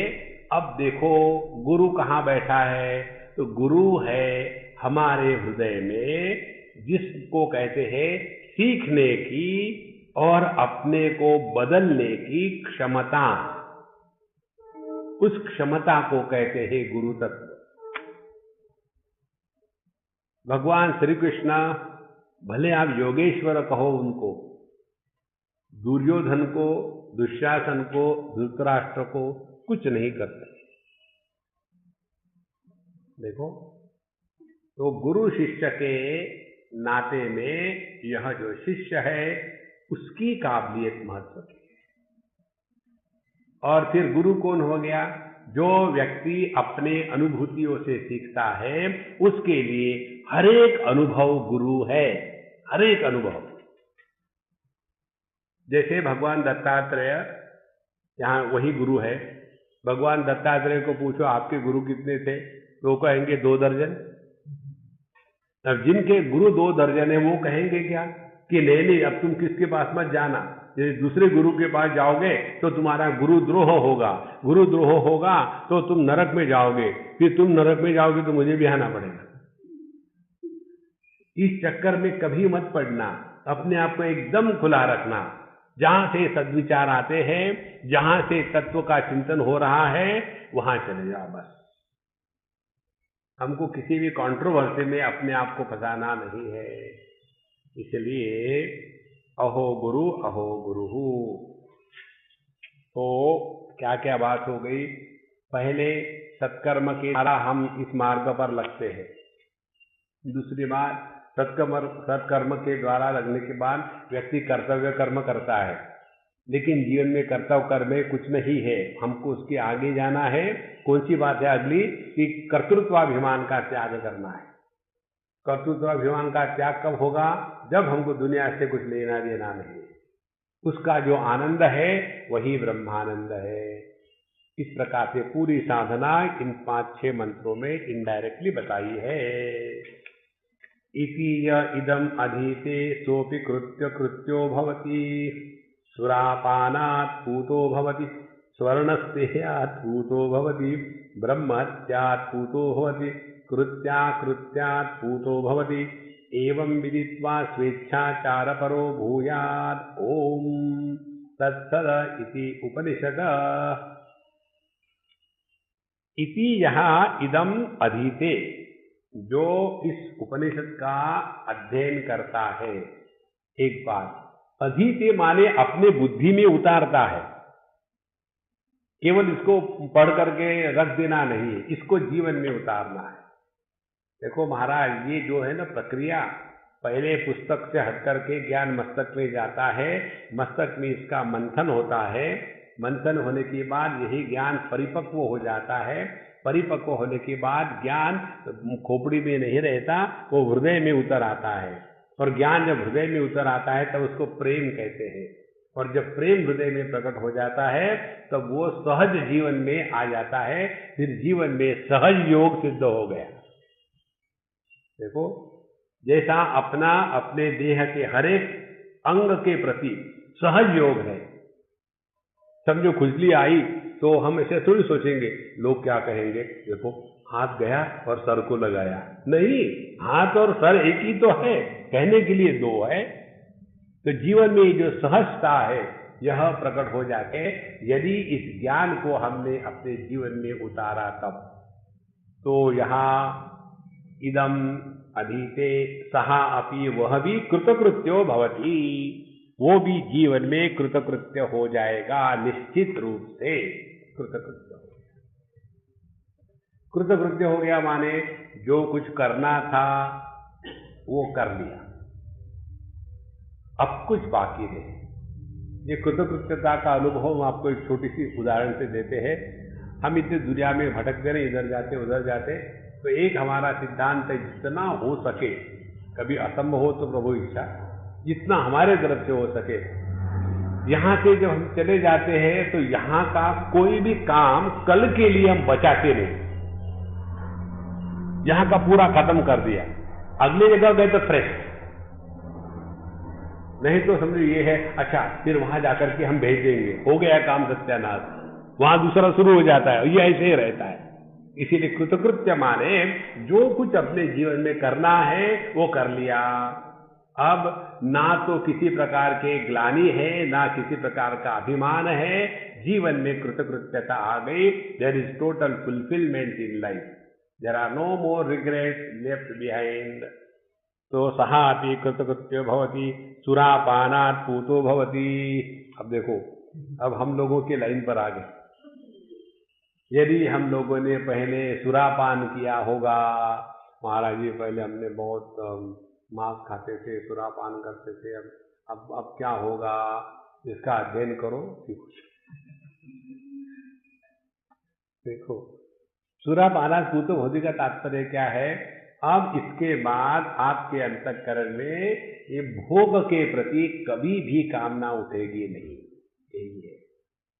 अब देखो गुरु कहाँ बैठा है, तो गुरु है हमारे हृदय में, जिसको कहते हैं सीखने की और अपने को बदलने की क्षमता। उस क्षमता को कहते हैं गुरु तत्व। भगवान श्री कृष्ण, भले आप योगेश्वर कहो उनको, दुर्योधन को, दुशासन को, धृतराष्ट्र को कुछ नहीं करते। देखो, तो गुरु शिष्य के नाते में यह जो शिष्य है उसकी काबिलियत महत्व की है। और फिर गुरु कौन हो गया? जो व्यक्ति अपने अनुभूतियों से सीखता है, उसके लिए हर एक अनुभव गुरु है, हर एक अनुभव। जैसे भगवान दत्तात्रेय, यहाँ वही गुरु है। भगवान दत्तात्रेय को पूछो आपके गुरु कितने थे, तो कहेंगे 2 दर्जन। अब जिनके गुरु 2 दर्जन है वो कहेंगे क्या कि नहीं, अब तुम किसके पास मत जाना, यदि दूसरे गुरु के पास जाओगे तो तुम्हारा गुरुद्रोह होगा, गुरुद्रोह होगा तो तुम नरक में जाओगे, फिर तुम नरक में जाओगे तो मुझे भी आना पड़ेगा। इस चक्कर में कभी मत पड़ना, अपने आप को एकदम खुला रखना। जहां से सद्विचार आते हैं, जहां से तत्व का चिंतन हो रहा है, वहां चले जाओ बस। हमको किसी भी कंट्रोवर्सी में अपने आप को फंसाना नहीं है। इसलिए अहो गुरु तो क्या क्या बात हो गई? पहले सत्कर्म के द्वारा हम इस मार्ग पर लगते हैं। दूसरी बात, सत्कर्म के द्वारा लगने के बाद व्यक्ति कर्तव्य कर्म करता है, लेकिन जीवन में कर्तव्य कर्म में कुछ नहीं है, हमको उसके आगे जाना है। कौन सी बात है अगली? कि कर्तृत्वाभिमान का त्याग करना है। कर्तृत्वाभिमान का त्याग कब होगा? जब हमको दुनिया से कुछ लेना देना नहीं, उसका जो आनंद है वही ब्रह्मानंद है। इस प्रकार से पूरी साधना इन 5-6 मंत्रों में इनडायरेक्टली बताई है। इति य इदम अधीते सोपि कृत्य कृत्यो भवति, सुरापानात् पूतो भवति, स्वर्णस्तेयात् पूतो भवति, ब्रह्महत्यात् पूतो भवति, कृत्याकृत्यात् पूतो भवति, एवं विदित्वा स्वेच्छाचारपरो भूयात्। ओम तत्सद इति उपनिषद। इति यहाँ इदम अधीते, जो इस उपनिषद का अध्ययन करता है। एक बात, अधीते माने अपने बुद्धि में उतारता है, केवल इसको पढ़ करके रख देना नहीं है, इसको जीवन में उतारना है। देखो महाराज, ये जो है ना प्रक्रिया, पहले पुस्तक से हट करके ज्ञान मस्तक में जाता है, मस्तक में इसका मंथन होता है, मंथन होने के बाद यही ज्ञान परिपक्व हो जाता है। परिपक्व होने के बाद ज्ञान खोपड़ी में नहीं रहता, वो हृदय में उतर आता है। और ज्ञान जब हृदय में उतर आता है तब उसको प्रेम कहते हैं। और जब प्रेम हृदय में प्रकट हो जाता है तब वो सहज जीवन में आ जाता है। फिर जीवन में सहज योग सिद्ध हो गया। देखो, जैसा अपना अपने देह के हर एक अंग के प्रति सहज योग है। समझो खुजली आई तो हम ऐसे थोड़ी सोचेंगे लोग क्या कहेंगे, देखो हाथ गया और सर को लगाया। नहीं, हाथ और सर एक ही तो है, कहने के लिए दो है। तो जीवन में जो सहजता है यह प्रकट हो जाके यदि इस ज्ञान को हमने अपने जीवन में उतारा तब तो यहाँ इदम अधीते सहा अपि वह भी कृतकृत्यो भवति, वो भी जीवन में कृतकृत्य हो जाएगा। निश्चित रूप से कृतकृत्य हो गया माने जो कुछ करना था वो कर लिया, अब कुछ बाकी नहीं। ये कृतकृत्यता का अनुभव हम आपको एक छोटी सी उदाहरण से देते हैं। हम इतने दुनिया में भटकते रहे, इधर जाते उधर जाते, तो एक हमारा सिद्धांत है जितना हो सके, कभी असंभव हो तो प्रभु इच्छा, जितना हमारे तरफ से हो सके। यहां से जब हम चले जाते हैं तो यहां का कोई भी काम कल के लिए हम बचाते नहीं, यहां का पूरा खत्म कर दिया, अगली जगह गए तो फ्रेश। नहीं तो समझो ये है, अच्छा फिर वहां जाकर के हम भेज देंगे, हो गया काम सत्यानाश, वहां दूसरा शुरू हो जाता है। ये ऐसे ही रहता है। इसीलिए कृतकृत्य माने जो कुछ अपने जीवन में करना है वो कर लिया, अब ना तो किसी प्रकार के ग्लानि है ना किसी प्रकार का अभिमान है, जीवन में कृतकृत्यता आ गई। There is total fulfilment in life, there are no more regrets left behind. तो सहा अपि कृतकृत्यो भवति सुरापानात् पूतो भवति। अब देखो, अब हम लोगों के लाइन पर आ गए। यदि हम लोगों ने पहले सुरापान किया होगा, महाराज जी पहले हमने बहुत मांस खाते थे, सुरापान करते थे, अब क्या होगा, इसका अध्ययन करो। देखो, सुरापानात् पूतो भवति का तात्पर्य क्या है, अब इसके बाद आपके अंतःकरण में ये भोग के प्रति कभी भी कामना उठेगी नहीं। यही है।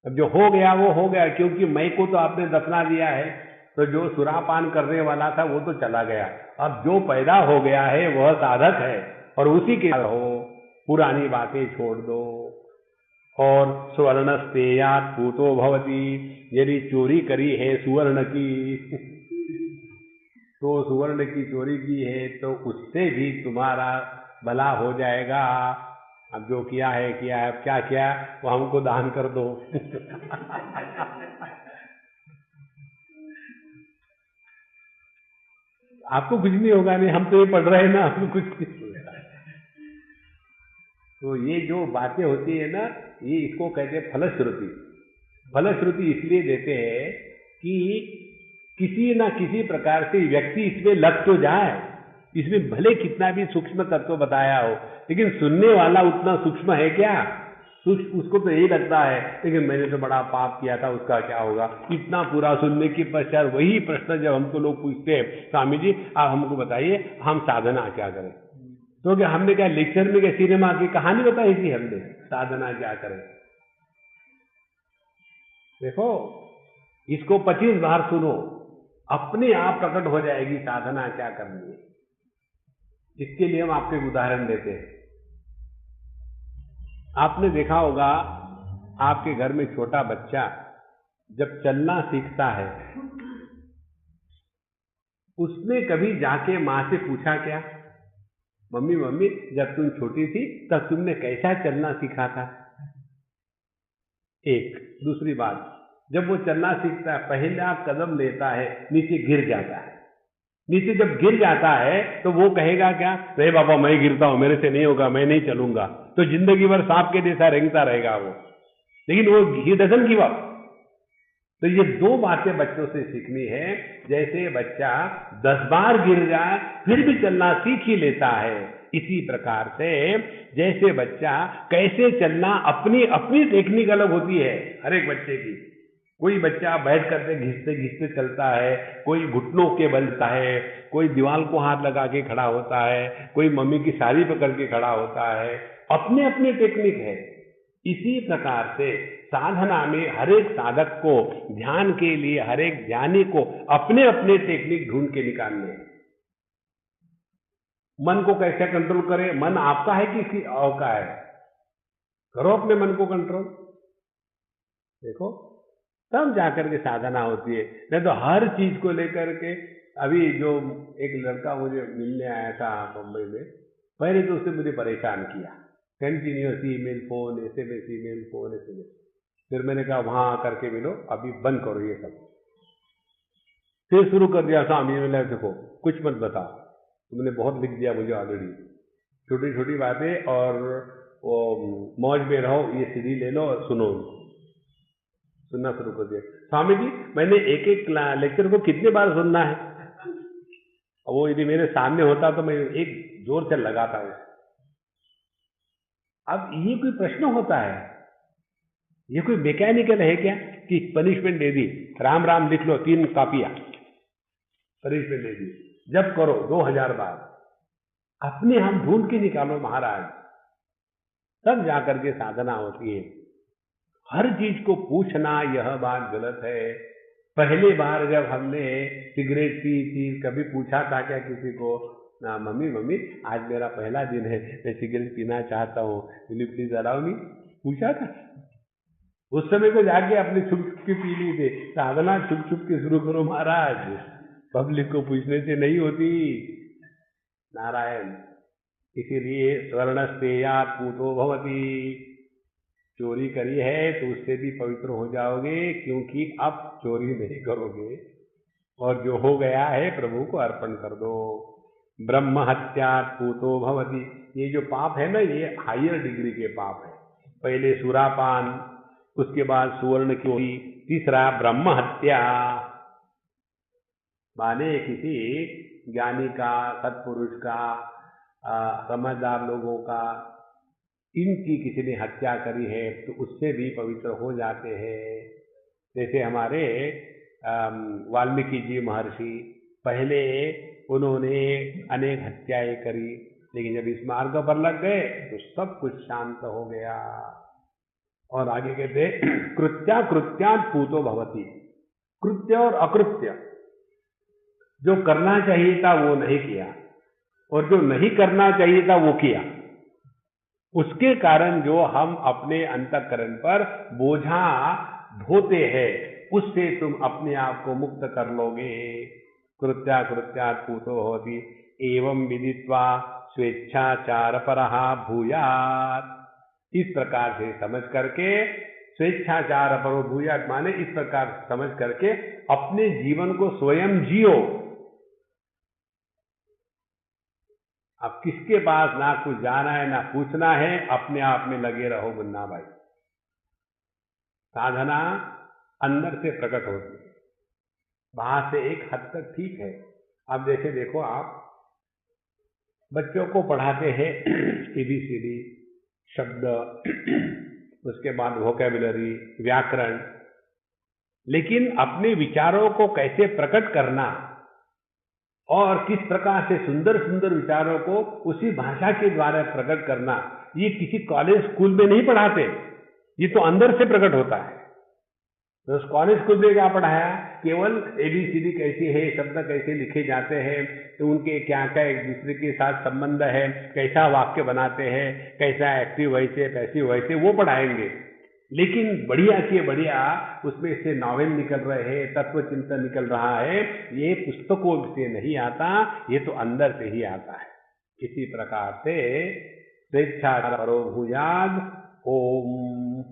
अब जो हो गया वो हो गया, क्योंकि मैं को तो आपने दफना दिया है, तो जो सुरापान करने वाला था वो तो चला गया। अब जो पैदा हो गया है वह साधक है और उसी के रहो, पुरानी बातें छोड़ दो। और सुवर्णस्तेयात् पूतो भवति, यदि चोरी करी है सुवर्ण की तो सुवर्ण की चोरी की है तो उससे भी तुम्हारा भला हो जाएगा। अब जो किया है, अब क्या किया वो हमको दान कर दो। आपको कुछ नहीं होगा, नहीं हम तो ये पढ़ रहे हैं ना, आपको कुछ नहीं होगा। तो ये जो बातें होती है ना, ये इसको कहते हैं फलश्रुति। फलश्रुति इसलिए देते हैं कि किसी ना किसी प्रकार से व्यक्ति इसमें लग तो जाए, इसमें भले कितना भी सूक्ष्म तत्व बताया हो, लेकिन सुनने वाला उतना सूक्ष्म है क्या? उसको तो यही लगता है लेकिन मैंने तो बड़ा पाप किया था, उसका क्या होगा। इतना पूरा सुनने के पश्चात वही प्रश्न जब हमको लोग पूछते हैं, स्वामी जी आप हमको बताइए हम साधना क्या करें, तो क्या हमने क्या लेक्चर में क्या सिनेमा की कहानी बताई थी हमने, साधना क्या करें। देखो, इसको 25 बार सुनो, अपने आप प्रकट हो जाएगी साधना क्या करनी है। इसके लिए हम आपको एक उदाहरण देते हैं। आपने देखा होगा आपके घर में छोटा बच्चा जब चलना सीखता है, उसने कभी जाके मां से पूछा क्या, मम्मी मम्मी जब तुम छोटी थी तब तुमने कैसा चलना सीखा था। एक दूसरी बात, जब वो चलना सीखता है पहला कदम लेता है नीचे गिर जाता है, नीचे जब गिर जाता है तो वो कहेगा क्या, नहीं बाबा मैं गिरता हूं, मेरे से नहीं होगा, मैं नहीं चलूंगा। तो जिंदगी भर सांप के जैसा रेंगता रहेगा वो, लेकिन वो ही डजंट गिव अप। तो ये दो बातें बच्चों से सीखनी है। जैसे बच्चा 10 बार गिर जाए फिर भी चलना सीख ही लेता है, इसी प्रकार से जैसे बच्चा कैसे चलना, अपनी अपनी टेक्निक अलग होती है हर एक बच्चे की। कोई बच्चा बैठ करके घिसते घिसते चलता है, कोई घुटनों के बलता है, कोई दीवार को हाथ लगा के खड़ा होता है, कोई मम्मी की साड़ी पकड़ के खड़ा होता है, अपने अपने टेक्निक है। इसी प्रकार से साधना में हर एक साधक को, ध्यान के लिए हर एक ध्यानी को अपने अपने टेक्निक ढूंढ के निकालने हैं। मन को कैसे कंट्रोल करें? मन आपका है कि किसी और का है? करो अपने मन को कंट्रोल, देखो तब जाकर के साधना होती है। नहीं तो हर चीज को लेकर के, अभी जो एक लड़का मुझे मिलने आया था मुंबई में, पहले तो उसने मुझे परेशान किया, continuous email phone, SMS email phone SMS। फिर मैंने कहा वहां आकर के मिलो, अभी बंद करो ये सब। फिर शुरू कर दिया, स्वामी मैंने देखो कुछ मत बताओ, तुमने बहुत लिख दिया मुझे ऑलरेडी, छोटी छोटी बातें, और वो मौज में रहो, ये सीडी ले लो और सुनो उनको। सुनना शुरू कर दिया। स्वामी जी मैंने एक एक लेक्चर को कितने बार सुनना है? वो यदि मेरे सामने होता तो मैं एक जोर से लगाता हूँ। अब ये कोई प्रश्न होता है? ये कोई मैकेनिकल है क्या कि पनिशमेंट दे दी, राम राम लिख लो 3 कापियां, पनिशमेंट दे दी, जब करो 2000 बार। अपने हम ढूंढ के निकालो महाराज, तब जाकर के साधना होती है। हर चीज को पूछना यह बात गलत है। पहली बार जब हमने सिगरेट पी थी, कभी पूछा था क्या किसी को, ना मम्मी आज मेरा पहला दिन है, मैं सिगरेट पीना चाहता हूँ, will you please allow me? पूछा था? उस समय तो जाके अपने छुप के पी ली थे। साधना छुप छुप के शुरू करो महाराज, पब्लिक को पूछने से नहीं होती। नारायण। इसीलिए स्वर्णस्तेयात् पूतो भवति, चोरी करी है तो उससे भी पवित्र हो जाओगे, क्योंकि अब चोरी नहीं करोगे, और जो हो गया है प्रभु को अर्पण कर दो। ब्रह्म हत्यात् पूतो भवति, ये जो पाप है ना, ये हायर डिग्री के पाप है। पहले सुरापान, उसके बाद सुवर्ण की चोरी, तीसरा ब्रह्म हत्या, माने किसी ज्ञानी का, सत्पुरुष का, समझदार लोगों का, इनकी किसी ने हत्या करी है तो उससे भी पवित्र हो जाते हैं। जैसे हमारे वाल्मीकि जी महर्षि, पहले उन्होंने अनेक हत्याएं करी, लेकिन जब इस मार्ग पर लग गए तो सब कुछ शांत हो गया। और आगे कहते कृत्या कृत्यात् पूतो भवति, कृत्य और अकृत्य, जो करना चाहिए था वो नहीं किया, और जो नहीं करना चाहिए था वो किया, उसके कारण जो हम अपने अंतःकरण पर बोझा ढोते हैं, उससे तुम अपने आप को मुक्त कर लोगे। कृत्या कृत्यात् पूतो भवति एवं विदित्वा स्वेच्छाचार परः भूयात्। इस प्रकार से समझ करके, स्वेच्छाचार परो भूयात् माने इस प्रकार समझ करके अपने जीवन को स्वयं जियो। अब किसके पास ना कुछ जाना है ना पूछना है, अपने आप में लगे रहो मुन्ना भाई। साधना अंदर से प्रकट होती है, बाहर से एक हद तक ठीक है। अब जैसे देखो, आप बच्चों को पढ़ाते हैं ABCD शब्द, उसके बाद वोकैबुलरी, व्याकरण, लेकिन अपने विचारों को कैसे प्रकट करना और किस प्रकार से सुंदर सुंदर विचारों को उसी भाषा के द्वारा प्रकट करना, ये किसी कॉलेज स्कूल में नहीं पढ़ाते, ये तो अंदर से प्रकट होता है। तो उस कॉलेज स्कूल में क्या पढ़ाया? केवल ABCD कैसी है, शब्द कैसे लिखे जाते हैं, तो उनके क्या क्या एक दूसरे के साथ संबंध है, कैसा वाक्य बनाते हैं, कैसा एक्टिव वैसे पैसिव वैसे, वो पढ़ाएंगे। लेकिन बढ़िया के बढ़िया उसमें से नॉवेल निकल रहे हैं, तत्व चिंतन निकल रहा है, ये पुस्तकों से नहीं आता, ये तो अंदर से ही आता है। इसी प्रकार से स्वेच्छाचार परो भूयात् ओम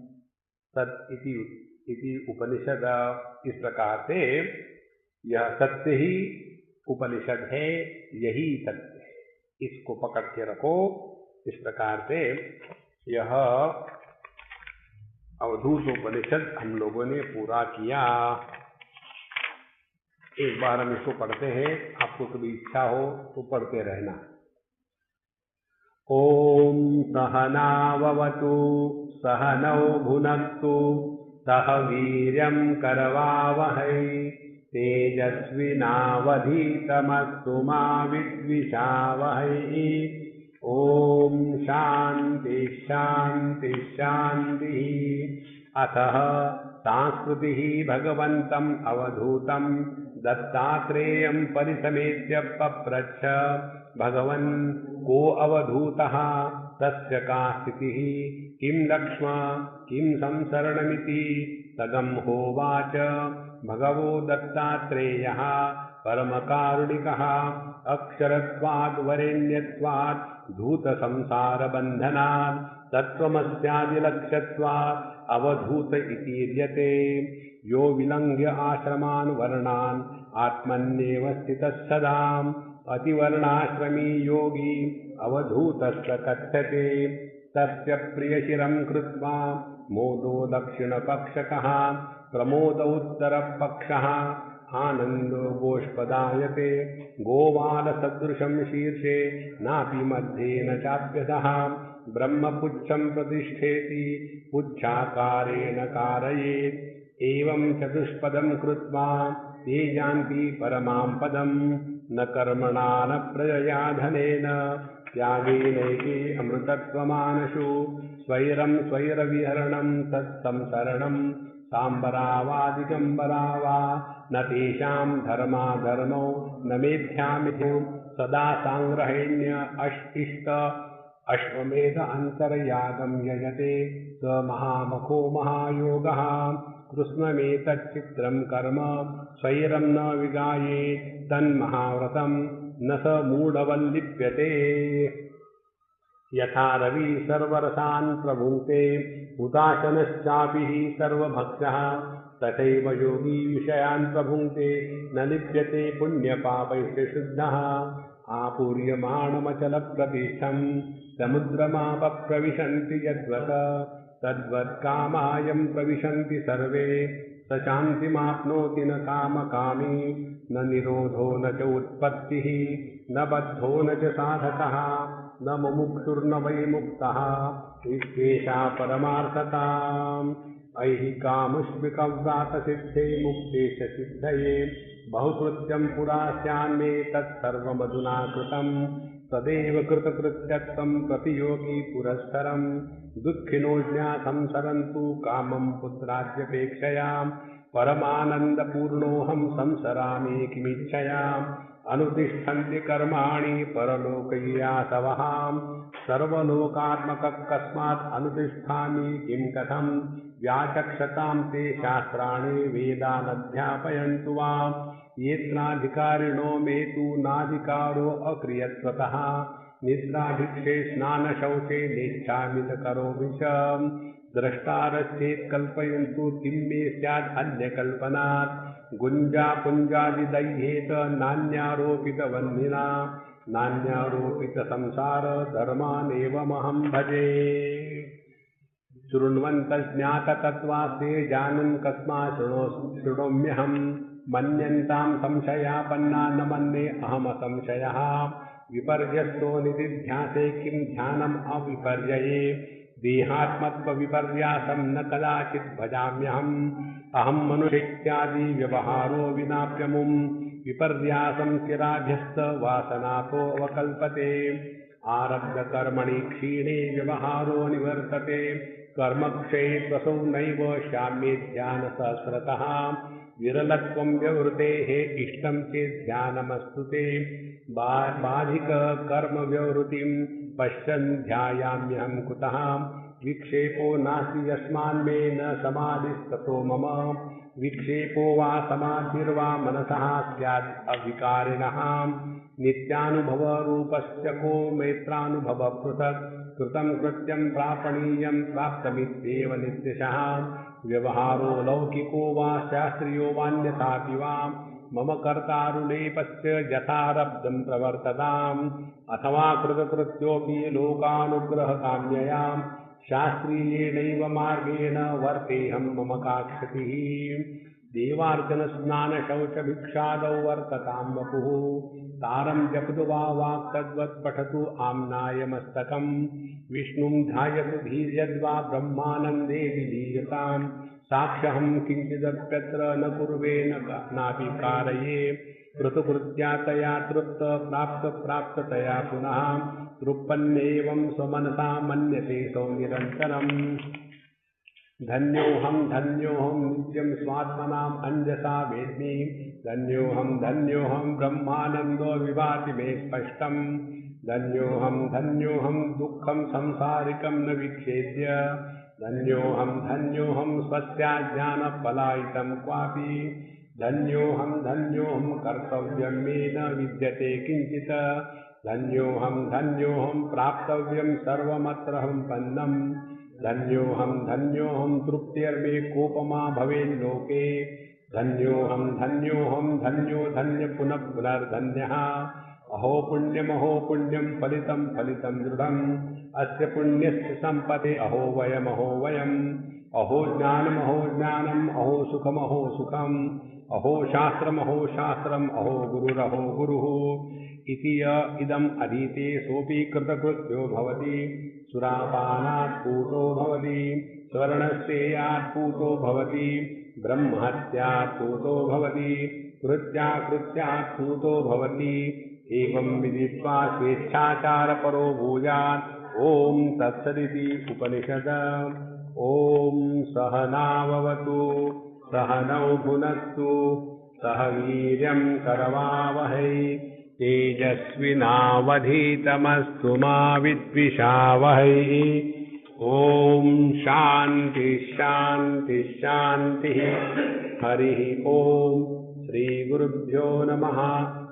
सत इति उपनिषद, इस प्रकार से यह सत्य ही उपनिषद है, यही सत्य है, इसको पकड़ के रखो। इस प्रकार से यह अवधूत उपनिषद हम लोगों ने पूरा किया। एक बार हम इसको पढ़ते हैं, आपको कभी इच्छा हो तो पढ़ते रहना। ओम सहनाववतु सहनौ भुनक्तु सह वीर्यं करवावहै तेजस्विनावधीतमस्तु मा विद्विषावहै। ओम शांति शांति शांति। अतः सांस्कृतिः भगवन्तम् अवधूतं दत्तात्रेयं परिसमेत्य पप्रच्छ भगवन् को अवधूतः तस्य का स्थितिः किं लक्ष्म किं संसरणमिति तदं होवाच। भगवो दत्तात्रेयः परमकारुणिकः अक्षरत्वात् वरेण्यत्वात् धूतसंसारबन्धनात् तत्त्वमस्यादिलक्ष्यत्वात् अवधूत इतीर्यते। यो विलङ्घ्य आश्रमान् वर्णान् आत्मन्येव स्थितः सदा अतिवर्णाश्रमी योगी अवधूतस्य कथ्यते। तस्य प्रियशिरं कृत्वा मोदो दक्षिणपक्षकः प्रमोदोत्तरपक्षः आनन्दो गोष्पदायते। गोवालसदृशं शीर्षे नापि मध्ये न चाप्यसः ब्रह्मपुच्छं प्रतिष्ठेति पुच्छाकारेण कारयेत्। एवं चतुष्पदं कृत्वा ते यान्ति परमां पदं न कर्मणा न प्रजया धनेन त्यागेनैके अमृतत्वमानशु स्वैरं स्वैरविहरणं तत्संसरणं सांबरा वा दिगम्बरा वा न तेषां धर्माधर्मो न मेध्यामिति सदा सांग्रहेण्य इष्ट अश्वमेध अन्तर्यागं यजते स महामखो महायोगः। कृष्णमेतच्चित्रं कर्म स्वैरं न विगायेत् तन्महाव्रतं न स मूढवल्लिप्यते। यथा रवि सर्वरसान् प्रभुङ्क्ते हुताशनश्चापि सर्वभक्षः तथैव योगी विषयान् प्रभुङ्क्ते न लिप्यते पुण्यपापैः शुद्धः। आपूर्यमाणमचलप्रतिष्ठं समुद्रमापप्रविशन्ति यद्वत् तद्वत्कामायं प्रविशन्ति सर्वे स शान्तिमाप्नोति न कामकामी न निरोधो न च उत्पत्तिः न बद्धो न च साधकः न मुमुक्षुर्न वै मुक्तः इत्येषा परमार्थता। ऐहिकामुष्मिकव्रातसिद्धे मुक्ते च सिद्धये बहुकृत्यं पुरा स्यान्मे तत्सर्वमधुना कृतं तदेव कृतकृत्यत्वं प्रतियोगी पुरस्सरं दुःखिनो ज्ञातं सरन्तु कामं पुत्राद्यपेक्षया परमानन्दपूर्णोऽहं संसरामि किमिच्छया अनुतिष्ठन्ति कर्माणि परलोकय्यासवः सर्वलोकात्मकः कस्मात् अनुतिष्ठामि किं कथं व्याचक्षतां ते शास्त्राणि वेदानध्यापयन्तु वा येत्राधिकारिणो मे तु नाधिकारो अक्रियत्वतः निद्राभिक्षे स्नानशौचे नेच्छामि च करोमि च द्रष्टारश्चेत् कल्पयन्तु किं मे स्यात् अन्यकल्पनात् गुञ्जापुञ्जादिदैह्येत नान्यारोपितवह्निना नान्यारोपितसंसार धर्मानेवमहं भजे। शृण्वन्तज्ञाततत्त्वास्ते जानन् कस्मात् शृणोम्यहं मन्यन्तां संशयापन्ना न मन्ये अहमसंशयः विपर्यस्तो निधिध्यासे किं ध्यानम् अविपर्यये देहात्मत्वविपर्यासं न कदाचित् भजाम्यहम् अहं मनुष्येत्यादि व्यवहारो विनाप्यमुं विपर्यासं चिराभ्यस्त वासनातो अवकल्पते आरब्धकर्मणि क्षीणे व्यवहारो निवर्तते कर्मक्षये त्वसौ नैव शाम्येध्यानसहस्रतः विरलत्वं व्यवृतेः इष्टं चेत् ध्यानमस्तु ते बाधिककर्मव्यवृतिं पश्यन् ध्यायाम्यहं कुतः विक्षेपो नास्ति यस्मान्मे न समाधिस्ततो मम विक्षेपो वा समाधिर्वा मनसः स्यात् अविकारिणः नित्यानुभवरूपस्य को मैत्रानुभव पृथक् कृतं कृत्यं प्रापणीयं प्राप्तमित्येव नित्यशः व्यवहारो लौकिको वा शास्त्रीयो वान्यथापि वा मम कर्तारुलेपस्य यथारब्धं प्रवर्तताम् अथवा कृतकृत्योऽपि लोकानुग्रहकाम्यया शास्त्रीयेणैव मार्गेण वर्तेऽहं मम का क्षतिः। देवार्चनस्नानशौचभिक्षादौ वर्ततां वपुः। तारं जपतु वा वाक् तद्वत् पठतु आम्नाय मस्तकम्। विष्णुं ध्यायतु धीर्यद्वा ब्रह्मानन्दे विलीयताम्। साक्ष्यहं किञ्चिदप्यत्र न कुर्वे नापि कारये। कृतकृत्यातया तृप्त प्राप्ततया पुनः। तृप्पन्नेवं स्वमनसा मन्यते सौ निरन्तरम्। धन्योऽहं नित्यं स्वात्मनाम् अंजसा वेद्मि। धन्योऽहं ब्रह्मानन्दो विभाति मे स्पष्टम्। धन्योऽहं दुःखं संसारिकं न विच्छेद्य। धन्योऽहं स्वस्याज्ञानपलायितं क्वापि। धन्योऽहं कर्तव्यं मे न विद्यते किञ्चित्। धन्योऽहं प्राप्तव्यं सर्वमत्रहं पन्नम्। धन्योऽहं तृप्तिर्मे कोपमा भवेल्लोके। धन्यो धन्य पुनर्धन्यः। अहो पुण्यं फलितं दृढम्। अस्य पुण्यस्य सम्पदे अहो वयम्। अहो ज्ञानम् अहो सुखम्। अहो शास्त्रम् अहो गुरुः। इति य इदम् अधीते सोऽपि कृतकृत्यो भवति। सुरापानात् पूतो भवति। स्वर्णस्तेयात् पूतो भवति। ब्रह्महत्यात् पूतो भवति। कृत्यात् पूतो भवति। एवं विदित्वा स्वेच्छाचारपरो भूयात्। ॐ तत्सदिति उपनिषद। ॐ सहनाववतु सहनौ भुनक्तु सह वीर्यं करवावहै। तेजस्विनावधीतमस्तु मा विद्विषावहै। ॐ शान्तिः। हरिः ॐ। श्रीगुरुभ्यो नमः।